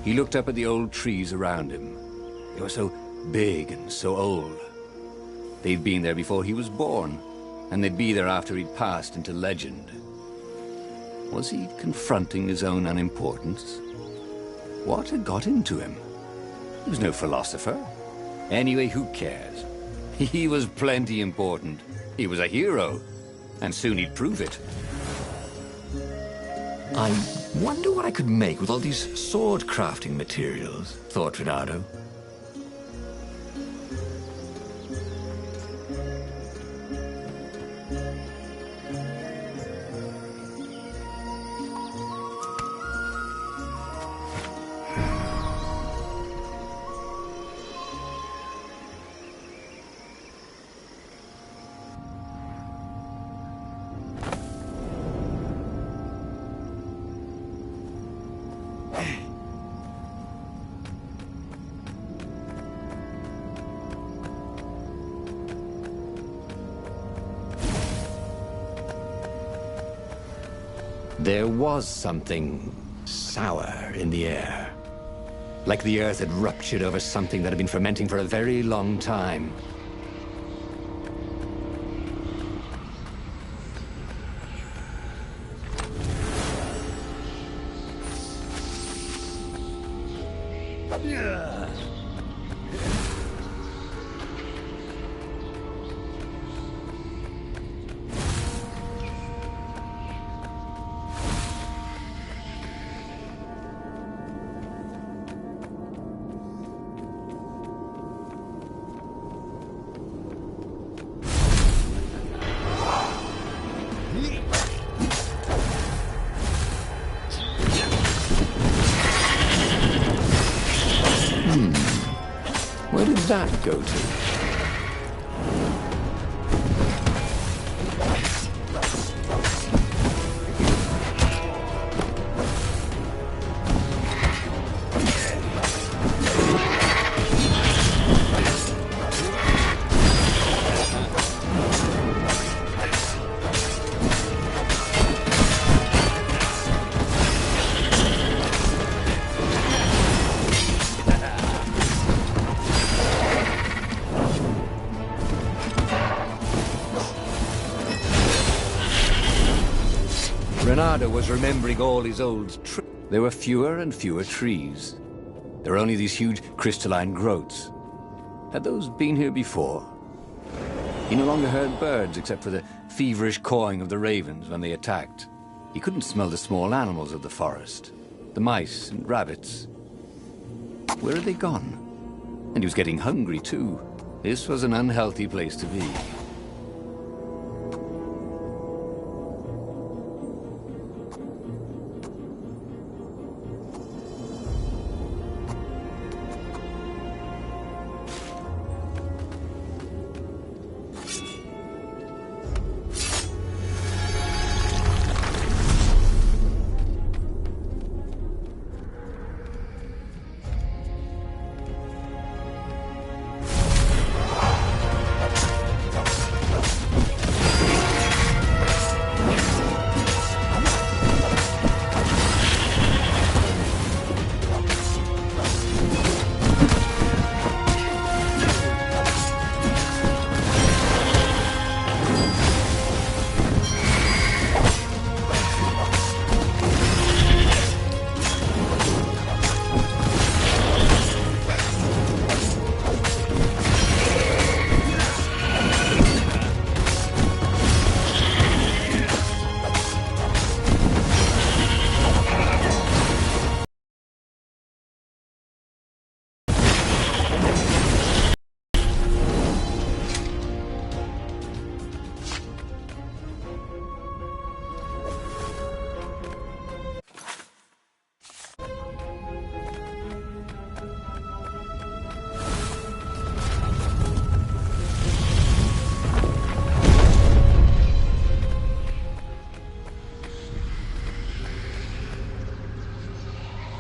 He looked up at the old trees around him. They were so big and so old. They'd been there before he was born, and they'd be there after he'd passed into legend. Was he confronting his own unimportance? What had got into him? He was no philosopher. Anyway, who cares? He was plenty important. He was a hero, and soon he'd prove it. I wonder what I could make with all these sword-crafting materials, thought Renato. There was something sour in the air. Like the earth had ruptured over something that had been fermenting for a very long time. Where did that go to? Renato was remembering all his old tricks. There were fewer and fewer trees. There were only these huge crystalline growths. Had those been here before? He no longer heard birds except for the feverish cawing of the ravens when they attacked. He couldn't smell the small animals of the forest, the mice and rabbits. Where had they gone? And he was getting hungry too. This was an unhealthy place to be.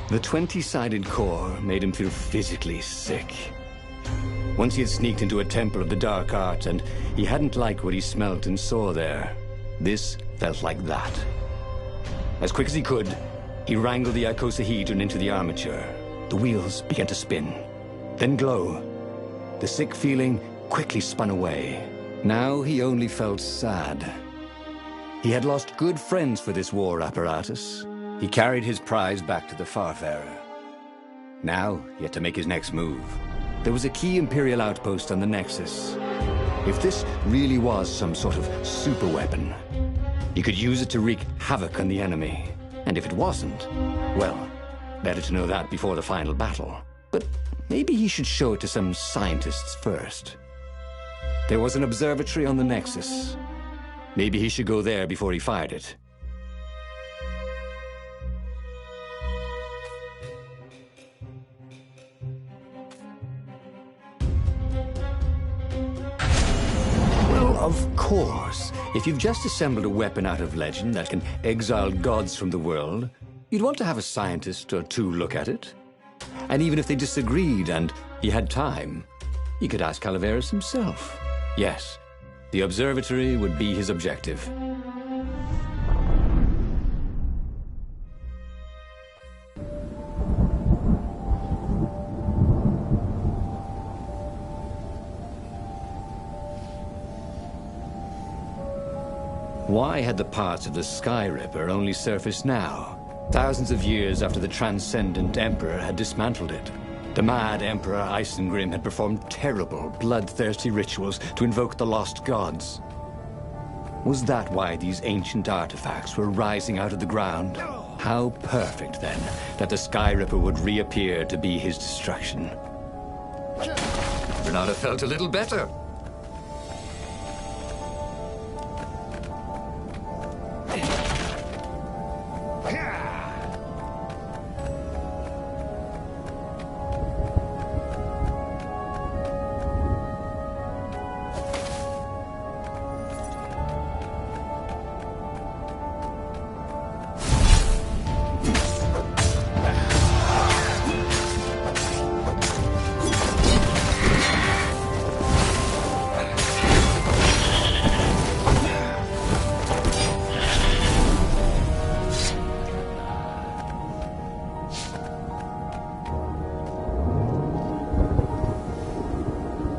The 20-sided core made him feel physically sick. Once he had sneaked into a temple of the dark art, and he hadn't liked what he smelt and saw there. This felt like that. As quick as he could, he wrangled the icosahedron into the armature. The wheels began to spin, then glow. The sick feeling quickly spun away. Now he only felt sad. He had lost good friends for this war apparatus. He carried his prize back to the Farfarer. Now he had to make his next move. There was a key Imperial outpost on the Nexus. If this really was some sort of super weapon, he could use it to wreak havoc on the enemy. And if it wasn't, well, better to know that before the final battle. But maybe he should show it to some scientists first. There was an observatory on the Nexus. Maybe he should go there before he fired it. Well, of course. If you've just assembled a weapon out of legend that can exile gods from the world, you'd want to have a scientist or two look at it. And even if they disagreed and he had time, he could ask Calaveras himself. Yes, the observatory would be his objective. Why had the parts of the Sky Ripper only surfaced now, thousands of years after the Transcendent Emperor had dismantled it? The mad Emperor Isengrim had performed terrible, bloodthirsty rituals to invoke the lost gods. Was that why these ancient artifacts were rising out of the ground? How perfect, then, that the Sky Ripper would reappear to be his destruction. Renata felt a little better.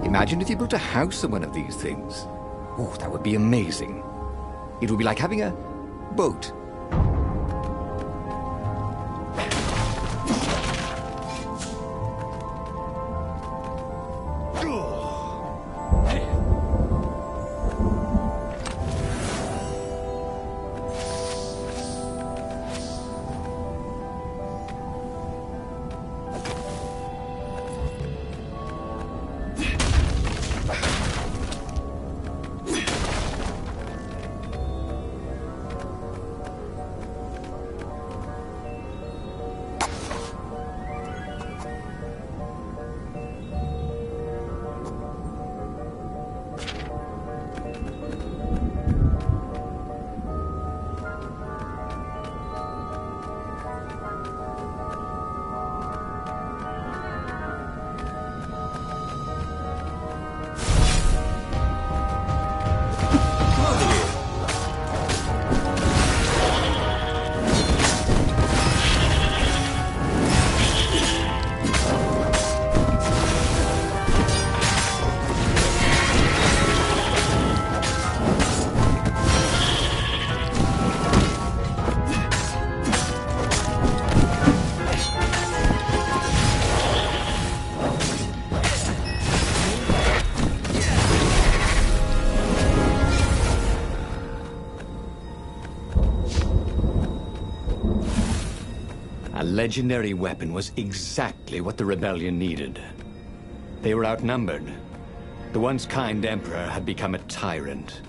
Imagine if you built a house on one of these things. Oh, that would be amazing. It would be like having a boat. Legendary weapon was exactly what the rebellion needed. They were outnumbered. The once kind emperor had become a tyrant.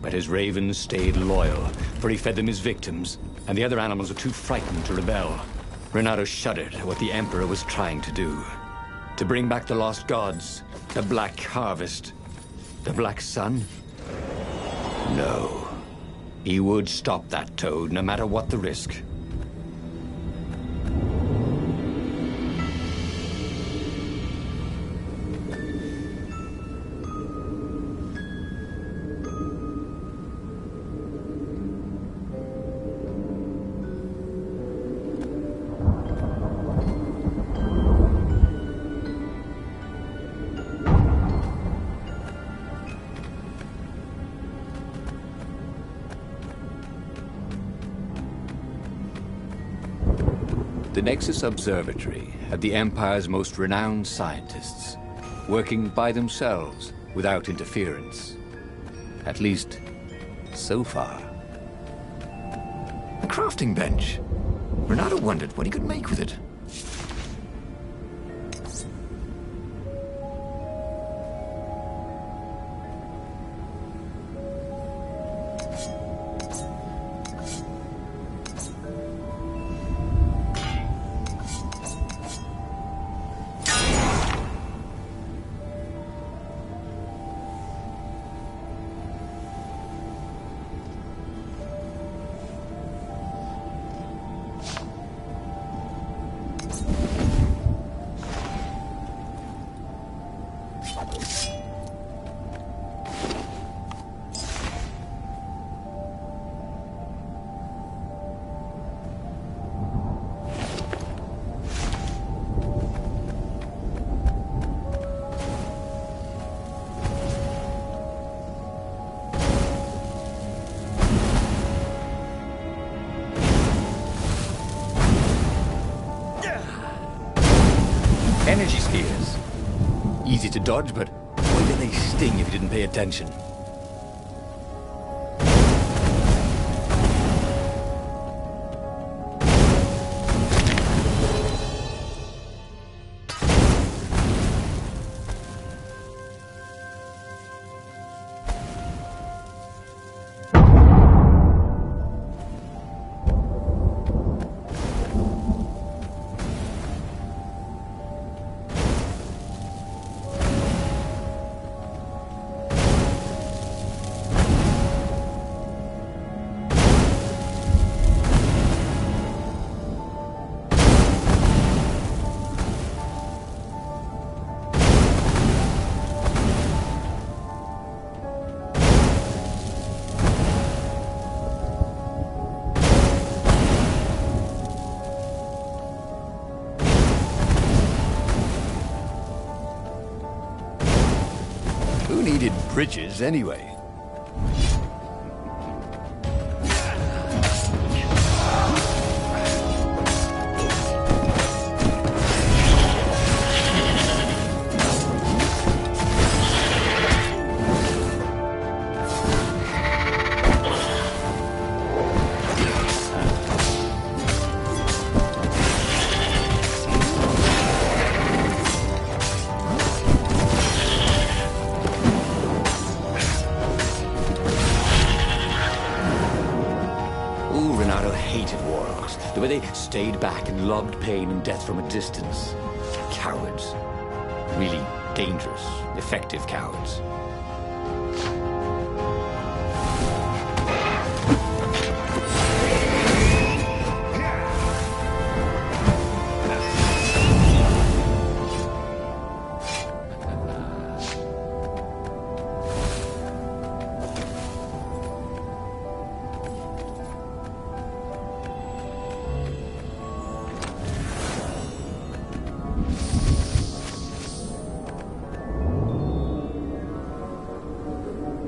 But his ravens stayed loyal, for he fed them his victims, and the other animals were too frightened to rebel. Renato shuddered at what the emperor was trying to do. To bring back the lost gods, the Black Harvest, the Black Sun? No. He would stop that toad, no matter what the risk. The Nexus Observatory had the Empire's most renowned scientists, working by themselves without interference. At least, so far. A crafting bench. Renato wondered what he could make with it. Energy spheres. Easy to dodge, but boy, did they sting if you didn't pay attention. Who needed bridges anyway? The way they stayed back and lobbed pain and death from a distance. Cowards. Really dangerous, effective cowards.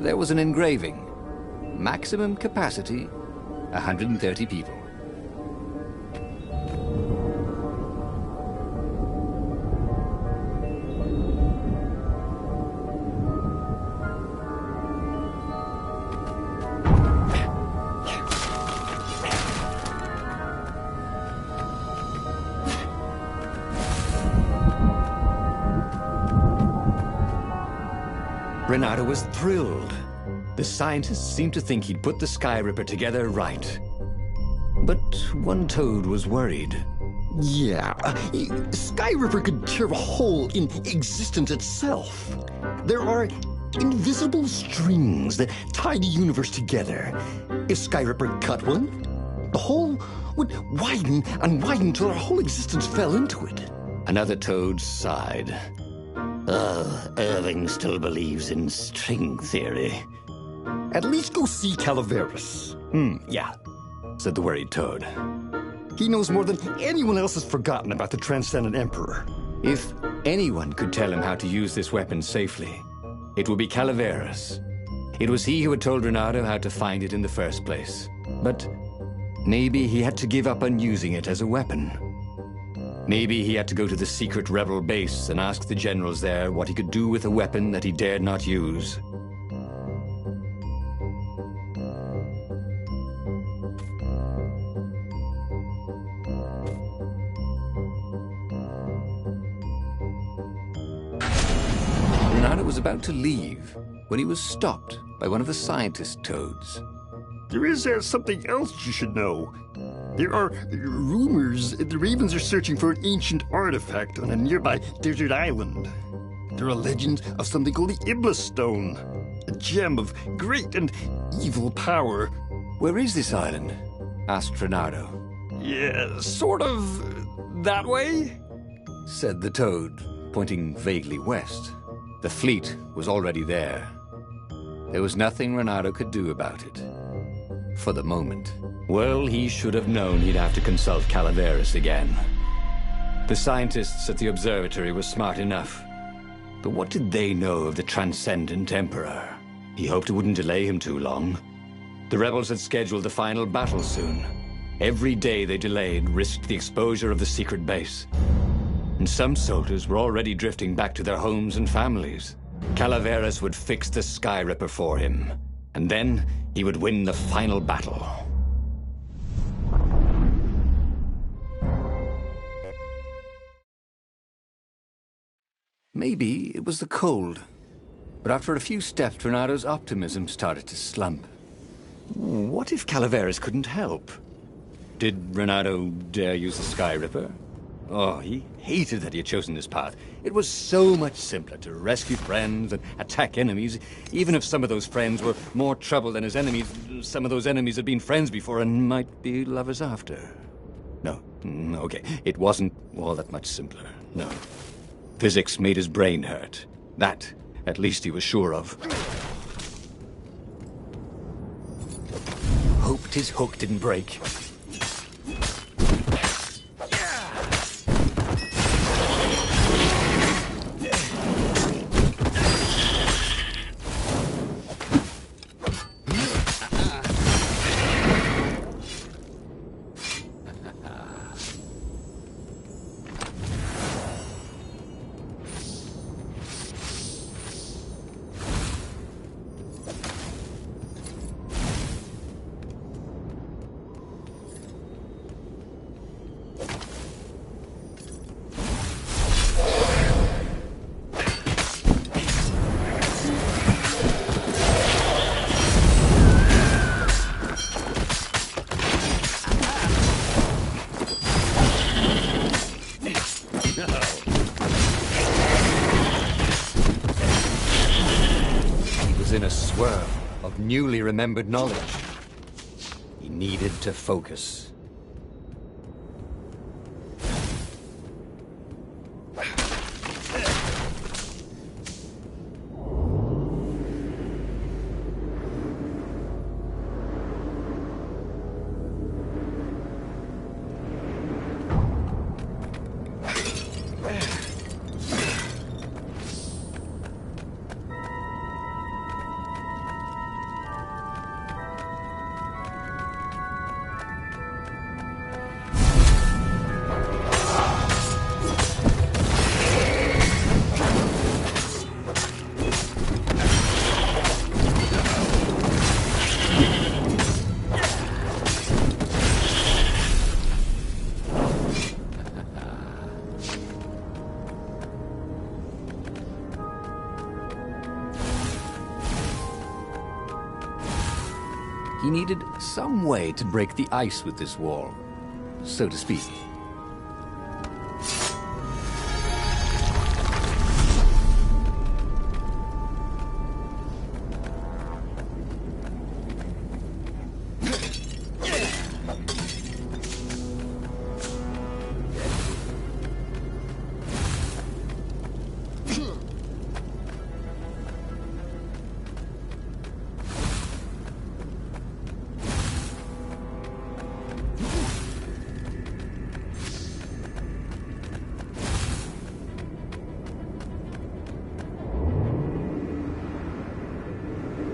There was an engraving. Maximum capacity, 130 people. Renato was thrilled. The scientists seemed to think he'd put the Sky Ripper together right. But one toad was worried. Yeah, Sky Ripper could tear a hole in existence itself. There are invisible strings that tie the universe together. If Sky Ripper cut one, the hole would widen and widen till our whole existence fell into it. Another toad sighed. Irving still believes in string theory. At least go see Calaveras. Yeah, said the worried toad. He knows more than anyone else has forgotten about the Transcendent Emperor. If anyone could tell him how to use this weapon safely, it would be Calaveras. It was he who had told Renato how to find it in the first place. But maybe he had to give up on using it as a weapon. Maybe he had to go to the secret rebel base and ask the generals there what he could do with a weapon that he dared not use. Renato was about to leave when he was stopped by one of the scientist toads. There is something else you should know. There are rumors the Ravens are searching for an ancient artifact on a nearby desert island. There are legends of something called the Iblis Stone, a gem of great and evil power. Where is this island? Asked Renato. Yeah, sort of that way? Said the toad, pointing vaguely west. The fleet was already there. There was nothing Renato could do about it. For the moment. Well, he should have known he'd have to consult Calaveras again. The scientists at the observatory were smart enough. But what did they know of the Transcendent Emperor? He hoped it wouldn't delay him too long. The rebels had scheduled the final battle soon. Every day they delayed risked the exposure of the secret base. And some soldiers were already drifting back to their homes and families. Calaveras would fix the Sky Ripper for him. And then he would win the final battle. Maybe it was the cold. But after a few steps, Renato's optimism started to slump. What if Calaveras couldn't help? Did Renato dare use the Sky Ripper? Oh, he hated that he had chosen this path. It was so much simpler to rescue friends and attack enemies. Even if some of those friends were more trouble than his enemies, some of those enemies had been friends before and might be lovers after. No, okay, it wasn't all that much simpler, no. Physics made his brain hurt. That, at least he was sure of. Hoped his hook didn't break. In a swirl of newly remembered knowledge. He needed to focus. He needed some way to break the ice with this wall, so to speak.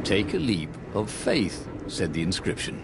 Take a leap of faith, said the inscription.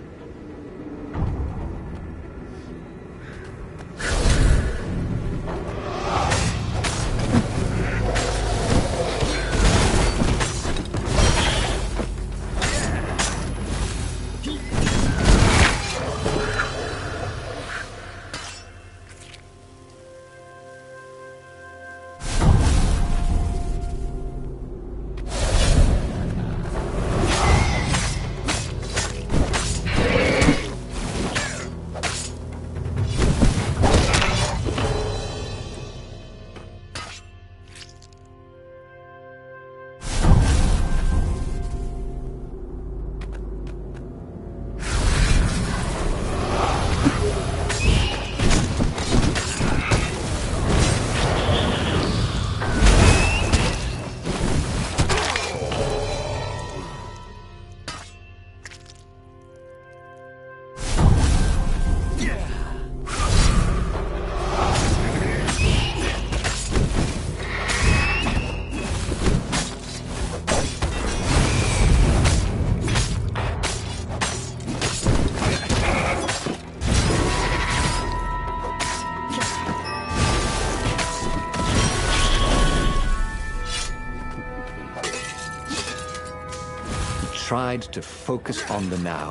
tried to focus on the now.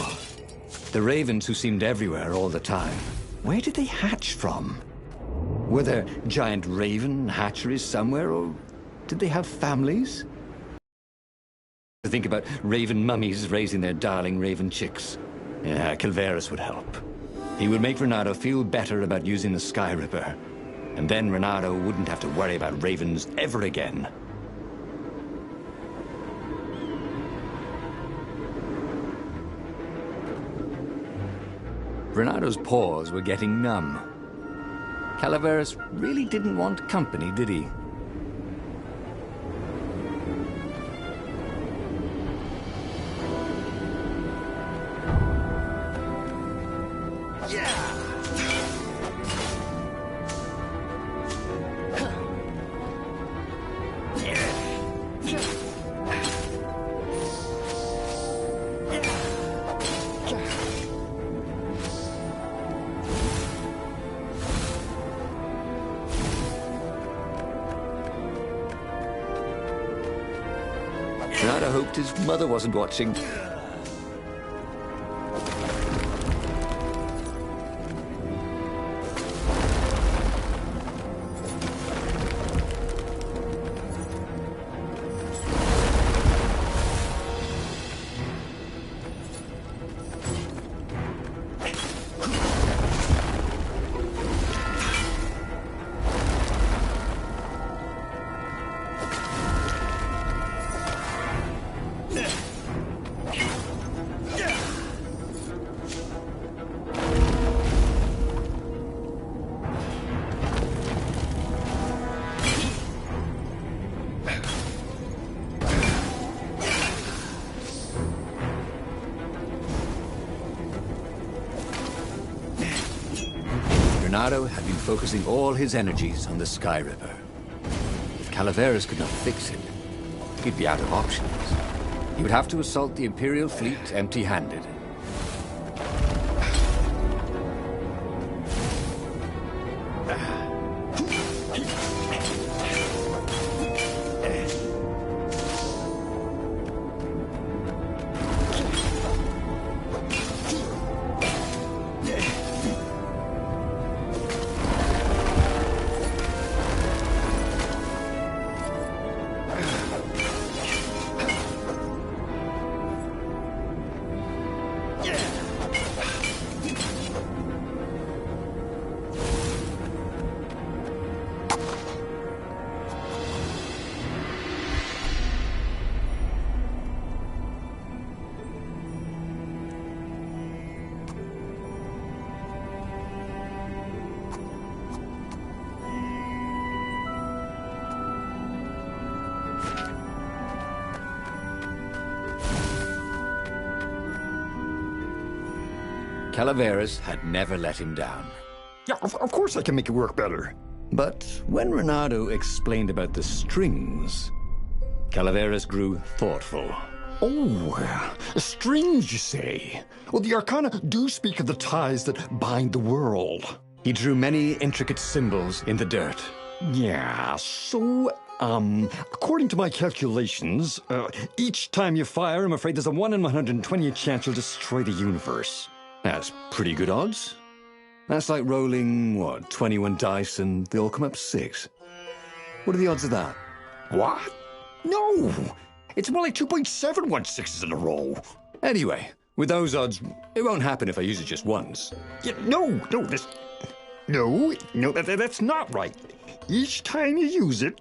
The ravens who seemed everywhere all the time, where did they hatch from? Were there giant raven hatcheries somewhere, or did they have families? To think about raven mummies raising their darling raven chicks. Yeah, Calvaris would help. He would make Renato feel better about using the Sky Ripper. And then Renato wouldn't have to worry about ravens ever again. Renato's paws were getting numb. Calaveras really didn't want company, did he? Renato hoped his mother wasn't watching. Renato had been focusing all his energies on the Sky Ripper. If Calaveras could not fix it, he'd be out of options. He would have to assault the Imperial fleet empty-handed. Calaveras had never let him down. Yeah, of course I can make it work better. But when Renato explained about the strings, Calaveras grew thoughtful. Oh, strings, you say? Well, the Arcana do speak of the ties that bind the world. He drew many intricate symbols in the dirt. Yeah, so, according to my calculations, each time you fire, I'm afraid there's a 1 in 120 chance you'll destroy the universe. That's pretty good odds. That's like rolling, what, 21 dice and they all come up 6. What are the odds of that? What? No! It's more like 2.716s in a row. Anyway, with those odds, it won't happen if I use it just once. Yeah, no, that's not right. Each time you use it...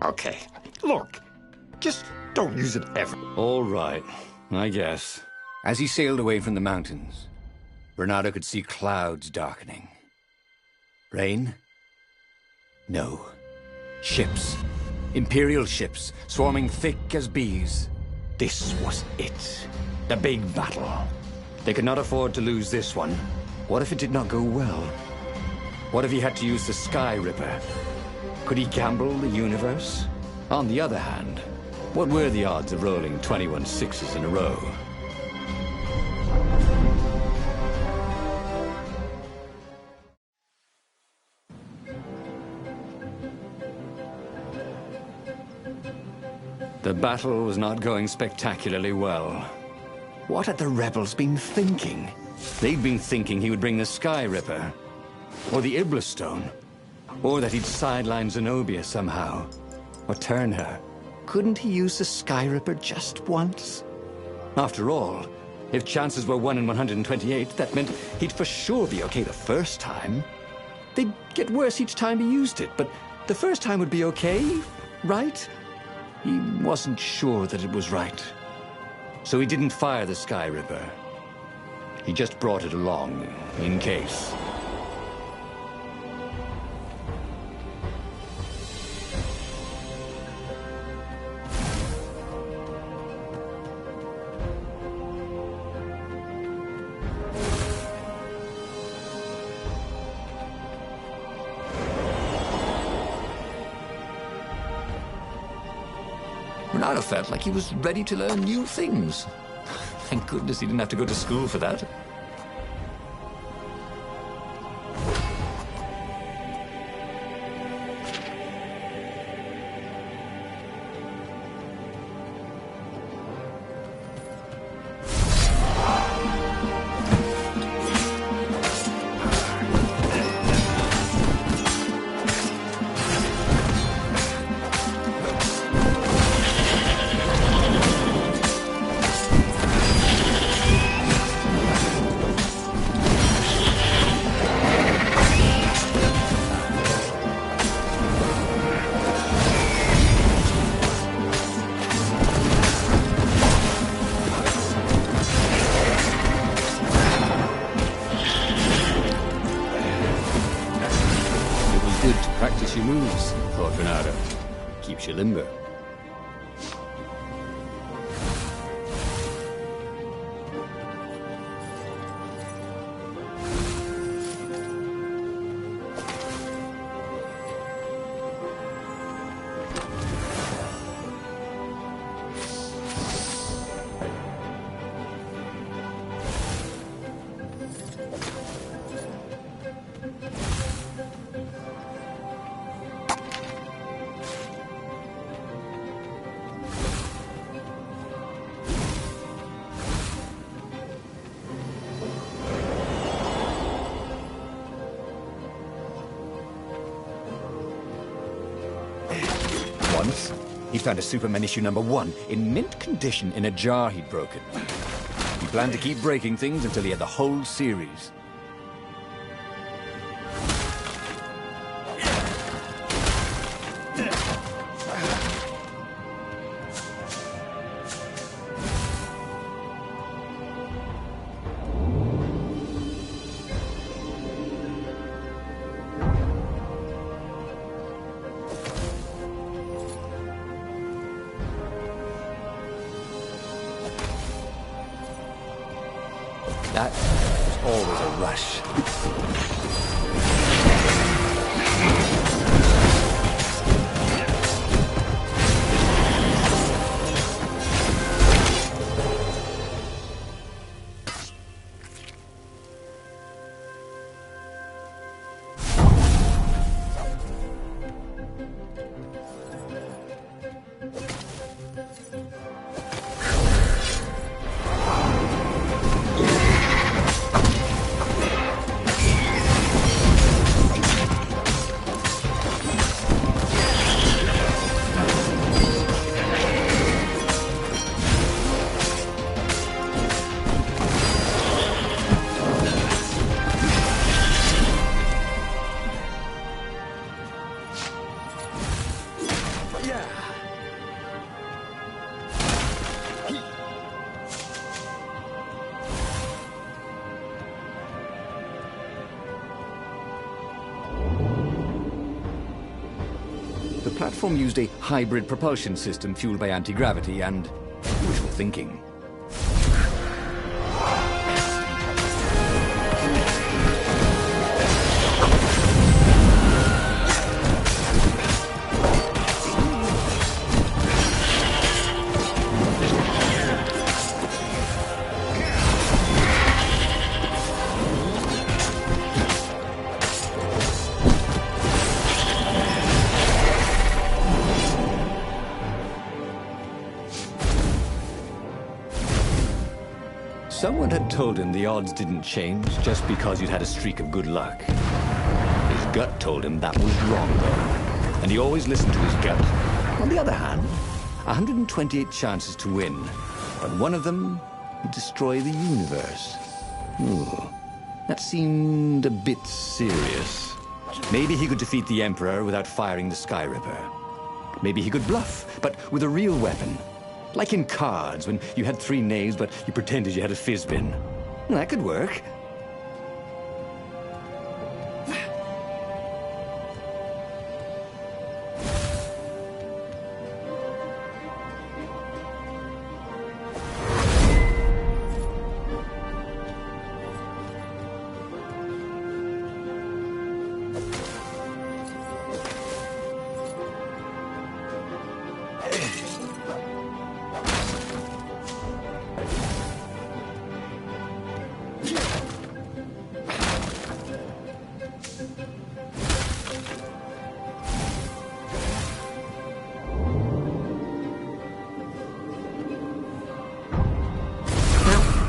Okay, look, just don't use it ever. All right, I guess. As he sailed away from the mountains, Renato could see clouds darkening. Rain? No. Ships. Imperial ships, swarming thick as bees. This was it. The big battle. They could not afford to lose this one. What if it did not go well? What if he had to use the Sky Ripper? Could he gamble the universe? On the other hand, what were the odds of rolling 21 6s in a row? The battle was not going spectacularly well. What had the rebels been thinking? They'd been thinking he would bring the Sky Ripper, or the Iblis Stone, or that he'd sideline Zenobia somehow, or turn her. Couldn't he use the Sky Ripper just once? After all, if chances were 1 in 128, that meant he'd for sure be okay the first time. They'd get worse each time he used it, but the first time would be okay, right? He wasn't sure that it was right. So he didn't fire the Sky Ripper. He just brought it along, in case. Ronaldo felt like he was ready to learn new things. Thank goodness he didn't have to go to school for that. Practice your moves, thought Ronaldo. Keeps you limber. Once, he found a Superman issue #1 in mint condition in a jar he'd broken. He planned to keep breaking things until he had the whole series. That was always a rush. The platform used a hybrid propulsion system fueled by anti-gravity and wishful thinking. Someone had told him the odds didn't change just because you'd had a streak of good luck. His gut told him that was wrong, though. And he always listened to his gut. On the other hand, 128 chances to win. But one of them would destroy the universe. Ooh, that seemed a bit serious. Maybe he could defeat the Emperor without firing the Sky Ripper. Maybe he could bluff, but with a real weapon. Like in cards, when you had 3 knaves, but you pretended you had a fizbin. That could work.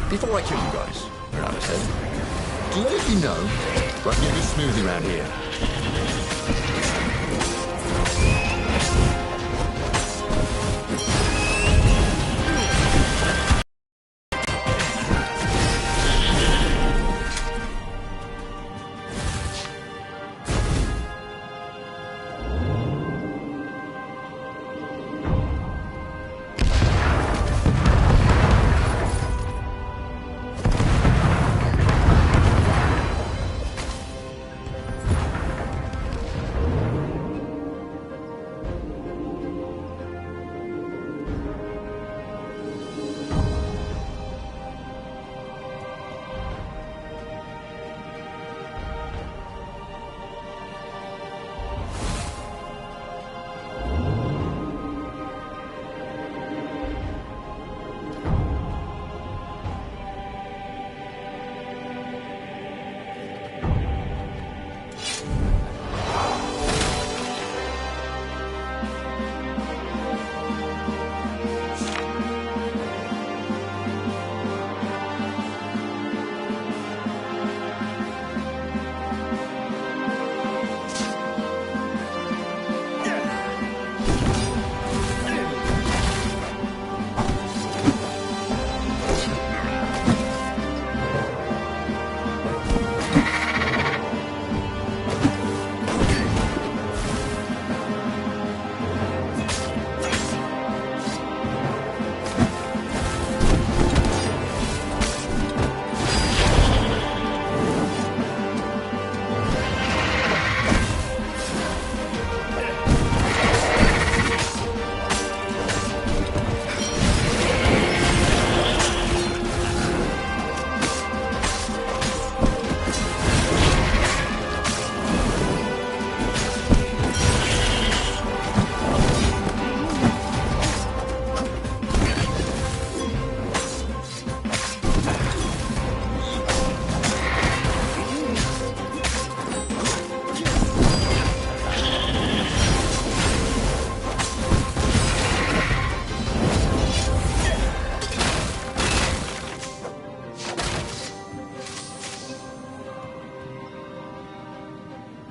Before I kill you guys, Miranda said, to let you know, I can do smoothly around here.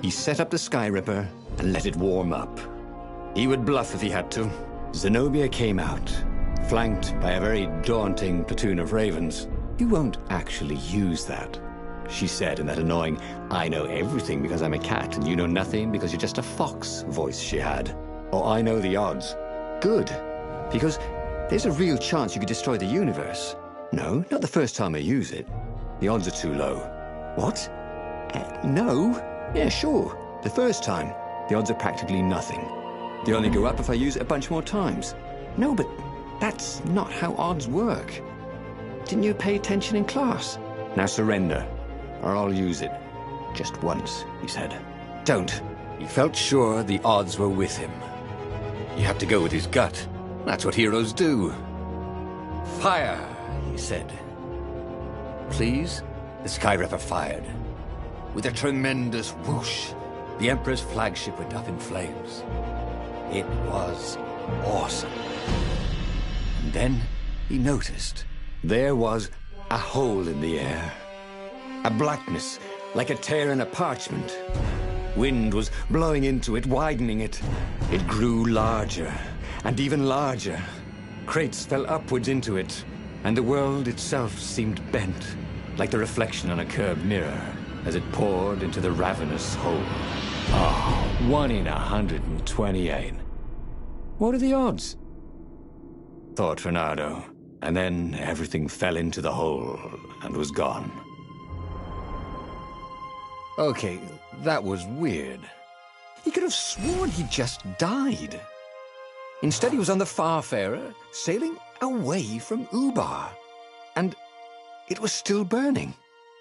He set up the Sky Ripper and let it warm up. He would bluff if he had to. Zenobia came out, flanked by a very daunting platoon of ravens. You won't actually use that, she said in that annoying, I know everything because I'm a cat and you know nothing because you're just a fox voice she had. Or I know the odds. Good, because there's a real chance you could destroy the universe. No, not the first time I use it. The odds are too low. What? No? Yeah, sure. The first time, the odds are practically nothing. They only go up if I use it a bunch more times. No, but that's not how odds work. Didn't you pay attention in class? Now surrender, or I'll use it. Just once, he said. Don't. He felt sure the odds were with him. He had to go with his gut. That's what heroes do. Fire, he said. Please? The Sky Ripper fired. With a tremendous whoosh, the Emperor's flagship went up in flames. It was awesome. And then he noticed there was A hole in the air. A blackness, like a tear in a parchment. Wind was blowing into it, widening it. It grew larger, and even larger. Crates fell upwards into it, and the world itself seemed bent, like the reflection on a curved mirror, as it poured into the ravenous hole. Oh, 1 in 128. What are the odds? Thought Reynardo, and then everything fell into the hole and was gone. Okay, that was weird. He could have sworn he just died. Instead, he was on the Farfarer, sailing away from Ubar. And it was still burning.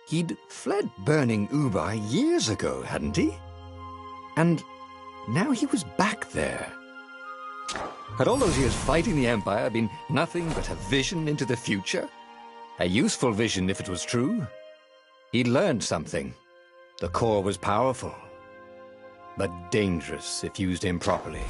He'd fled burning Ubar years ago, hadn't he? And now he was back there. Had all those years fighting the Empire been nothing but a vision into the future? A useful vision if it was true. He'd learned something. The core was powerful, but dangerous if used improperly.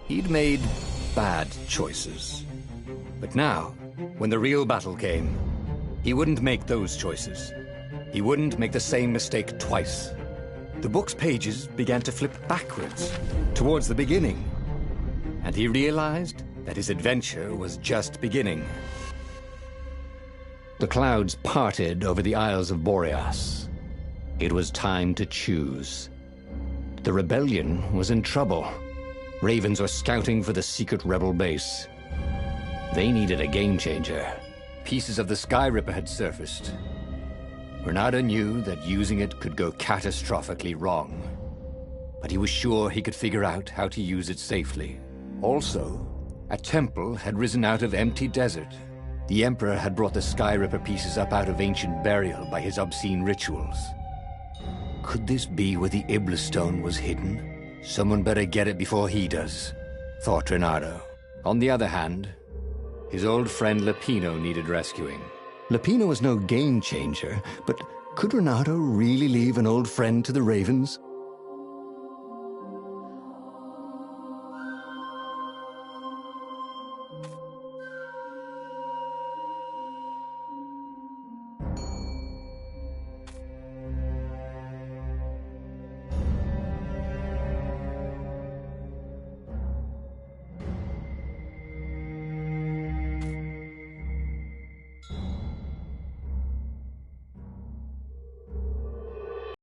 He'd made bad choices. But now, when the real battle came, he wouldn't make those choices. He wouldn't make the same mistake twice. The book's pages began to flip backwards, towards the beginning. And he realized that his adventure was just beginning. The clouds parted over the Isles of Boreas. It was time to choose. The rebellion was in trouble. Ravens were scouting for the secret rebel base. They needed a game-changer. Pieces of the Sky Ripper had surfaced. Reynardo knew that using it could go catastrophically wrong. But he was sure he could figure out how to use it safely. Also, a temple had risen out of empty desert. The Emperor had brought the Sky Ripper pieces up out of ancient burial by his obscene rituals. Could this be where the Iblis stone was hidden? Someone better get it before he does, thought Reynardo. On the other hand, his old friend Lupino needed rescuing. Lupino was no game changer, but could Reynardo really leave an old friend to the Ravens?